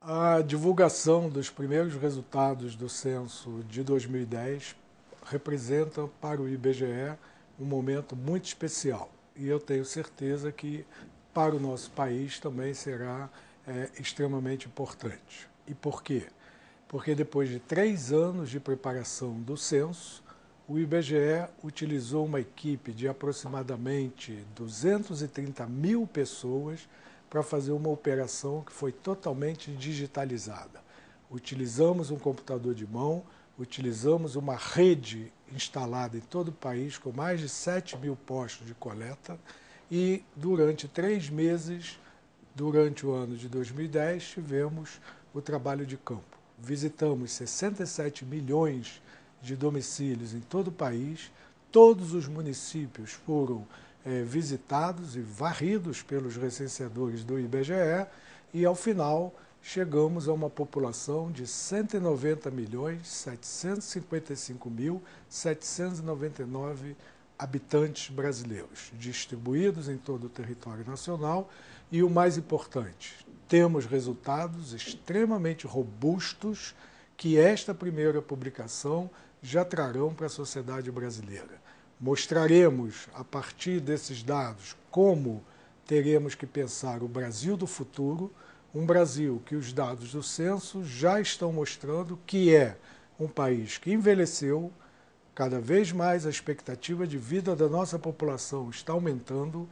A divulgação dos primeiros resultados do censo de 2010 representa para o IBGE um momento muito especial. E eu tenho certeza que para o nosso país também será extremamente importante. E por quê? Porque depois de 3 anos de preparação do censo, o IBGE utilizou uma equipe de aproximadamente 230 mil pessoas para fazer uma operação que foi totalmente digitalizada. Utilizamos um computador de mão, utilizamos uma rede instalada em todo o país com mais de 7 mil postos de coleta e durante 3 meses, durante o ano de 2010, tivemos o trabalho de campo. Visitamos 67 milhões de domicílios em todo o país, todos os municípios foram visitados e varridos pelos recenseadores do IBGE e, ao final, chegamos a uma população de 190.755.799 habitantes brasileiros, distribuídos em todo o território nacional e, o mais importante, temos resultados extremamente robustos que esta primeira publicação já trarão para a sociedade brasileira. Mostraremos, a partir desses dados, como teremos que pensar o Brasil do futuro, um Brasil que os dados do censo já estão mostrando que é um país que envelheceu, cada vez mais a expectativa de vida da nossa população está aumentando.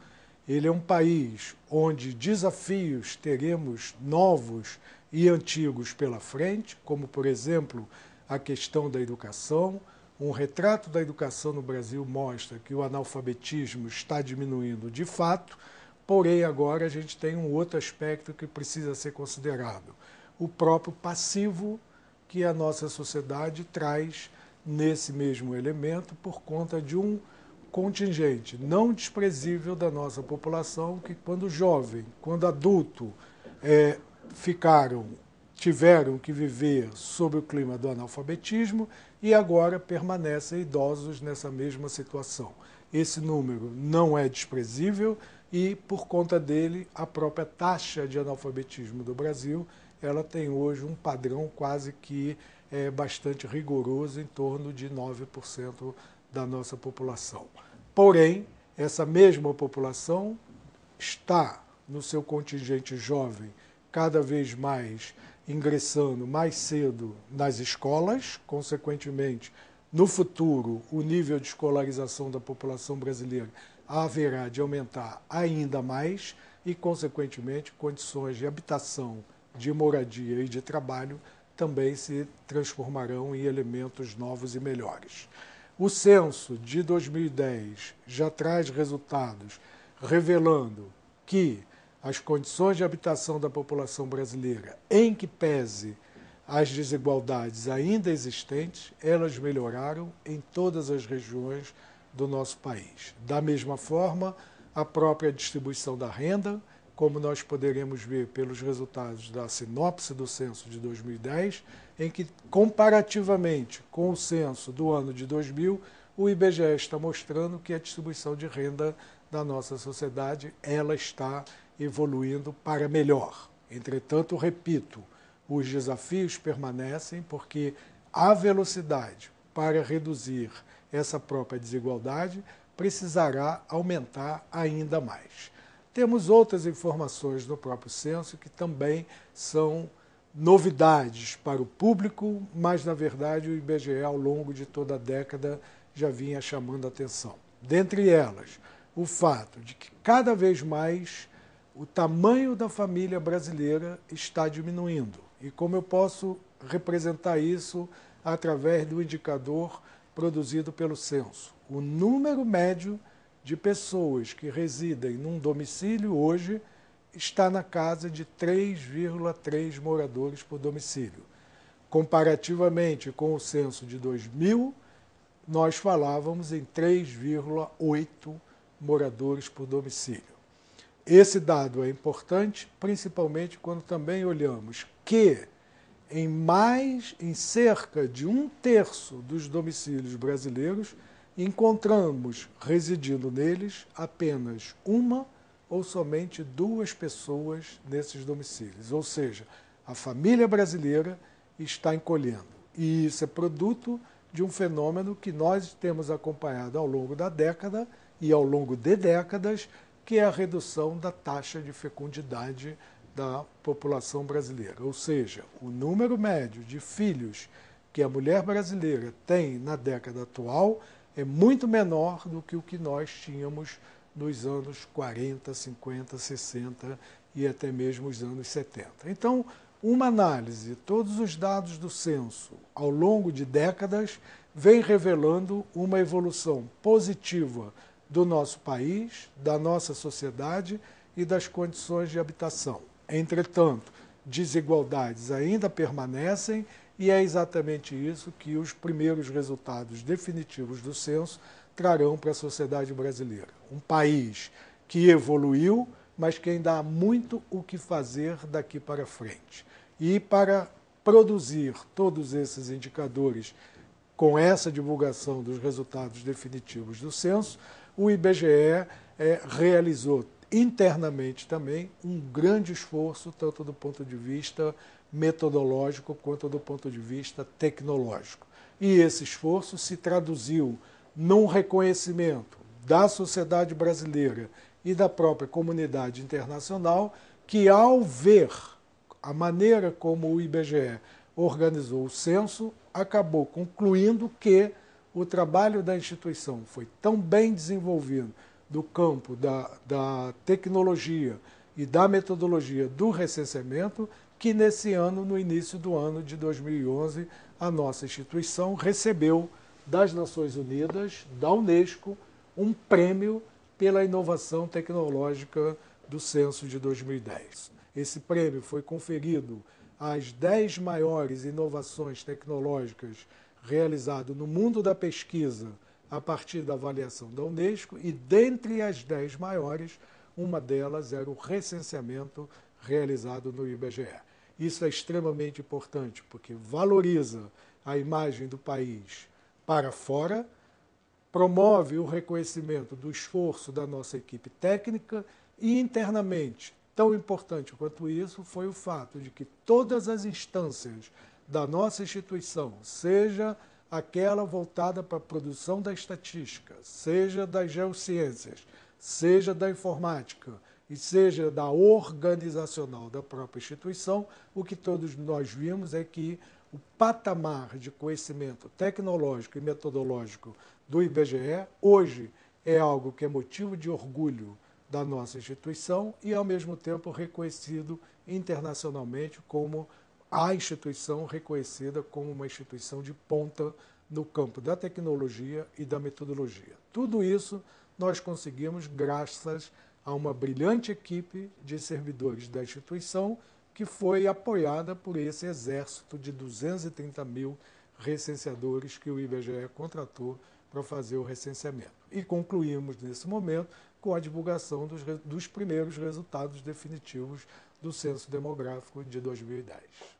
Ele é um país onde desafios teremos novos e antigos pela frente, como, por exemplo, a questão da educação. Um retrato da educação no Brasil mostra que o analfabetismo está diminuindo de fato, porém agora a gente tem um outro aspecto que precisa ser considerado: o próprio passivo que a nossa sociedade traz nesse mesmo elemento por conta de um contingente não desprezível da nossa população que, quando jovem, quando adulto, tiveram que viver sob o clima do analfabetismo e agora permanecem idosos nessa mesma situação. Esse número não é desprezível e, por conta dele, a própria taxa de analfabetismo do Brasil, ela tem hoje um padrão quase que bastante rigoroso, em torno de 9% da nossa população. Porém, essa mesma população está no seu contingente jovem cada vez mais ingressando mais cedo nas escolas, consequentemente, no futuro, o nível de escolarização da população brasileira haverá de aumentar ainda mais e, consequentemente, condições de habitação, de moradia e de trabalho também se transformarão em elementos novos e melhores. O censo de 2010 já traz resultados revelando que as condições de habitação da população brasileira, em que pese as desigualdades ainda existentes, elas melhoraram em todas as regiões do nosso país. Da mesma forma, a própria distribuição da renda, como nós poderemos ver pelos resultados da sinopse do censo de 2010, em que, comparativamente com o censo do ano de 2000, o IBGE está mostrando que a distribuição de renda da nossa sociedade ela está evoluindo para melhor. Entretanto, repito, os desafios permanecem porque a velocidade para reduzir essa própria desigualdade precisará aumentar ainda mais. Temos outras informações no próprio censo que também são novidades para o público, mas, na verdade, o IBGE, ao longo de toda a década, já vinha chamando a atenção. Dentre elas, o fato de que cada vez mais o tamanho da família brasileira está diminuindo. E como eu posso representar isso através do indicador produzido pelo censo? O número médio de pessoas que residem num domicílio hoje está na casa de 3,3 moradores por domicílio. Comparativamente com o censo de 2000, nós falávamos em 3,8 moradores por domicílio. Esse dado é importante, principalmente quando também olhamos que em cerca de 1/3 dos domicílios brasileiros, encontramos residindo neles apenas uma ou somente 2 pessoas nesses domicílios. Ou seja, A família brasileira está encolhendo. E isso é produto de um fenômeno que nós temos acompanhado ao longo da década e ao longo de décadas, que é a redução da taxa de fecundidade da população brasileira. Ou seja, o número médio de filhos que a mulher brasileira tem na década atual é muito menor do que o que nós tínhamos nos anos 40, 50, 60 e até mesmo os anos 70. Então, uma análise, todos os dados do censo ao longo de décadas vem revelando uma evolução positiva do nosso país, da nossa sociedade e das condições de habitação. Entretanto, desigualdades ainda permanecem e é exatamente isso que os primeiros resultados definitivos do censo trarão para a sociedade brasileira. Um país que evoluiu, mas que ainda há muito o que fazer daqui para frente. E para produzir todos esses indicadores com essa divulgação dos resultados definitivos do censo, o IBGE realizou internamente também um grande esforço, tanto do ponto de vista metodológico quanto do ponto de vista tecnológico. E esse esforço se traduziu num reconhecimento da sociedade brasileira e da própria comunidade internacional que, ao ver a maneira como o IBGE organizou o censo, acabou concluindo que o trabalho da instituição foi tão bem desenvolvido do campo da tecnologia e da metodologia do recenseamento que nesse ano, no início do ano de 2011, a nossa instituição recebeu das Nações Unidas, da Unesco, um prêmio pela inovação tecnológica do censo de 2010. Esse prêmio foi conferido às 10 maiores inovações tecnológicas realizadas no mundo da pesquisa a partir da avaliação da Unesco e, dentre as 10 maiores, uma delas era o recenseamento realizado no IBGE. Isso é extremamente importante porque valoriza a imagem do país para fora, promove o reconhecimento do esforço da nossa equipe técnica e, internamente, tão importante quanto isso foi o fato de que todas as instâncias da nossa instituição, seja aquela voltada para a produção da estatística, seja das geociências, seja da informática e seja da organizacional da própria instituição, o que todos nós vimos é que o patamar de conhecimento tecnológico e metodológico do IBGE hoje é algo que é motivo de orgulho da nossa instituição e, ao mesmo tempo, reconhecido internacionalmente como a instituição reconhecida como uma instituição de ponta no campo da tecnologia e da metodologia. Tudo isso nós conseguimos graças a uma brilhante equipe de servidores da instituição que foi apoiada por esse exército de 230 mil recenseadores que o IBGE contratou para fazer o recenseamento. E concluímos, nesse momento, com a divulgação dos primeiros resultados definitivos do Censo Demográfico de 2010.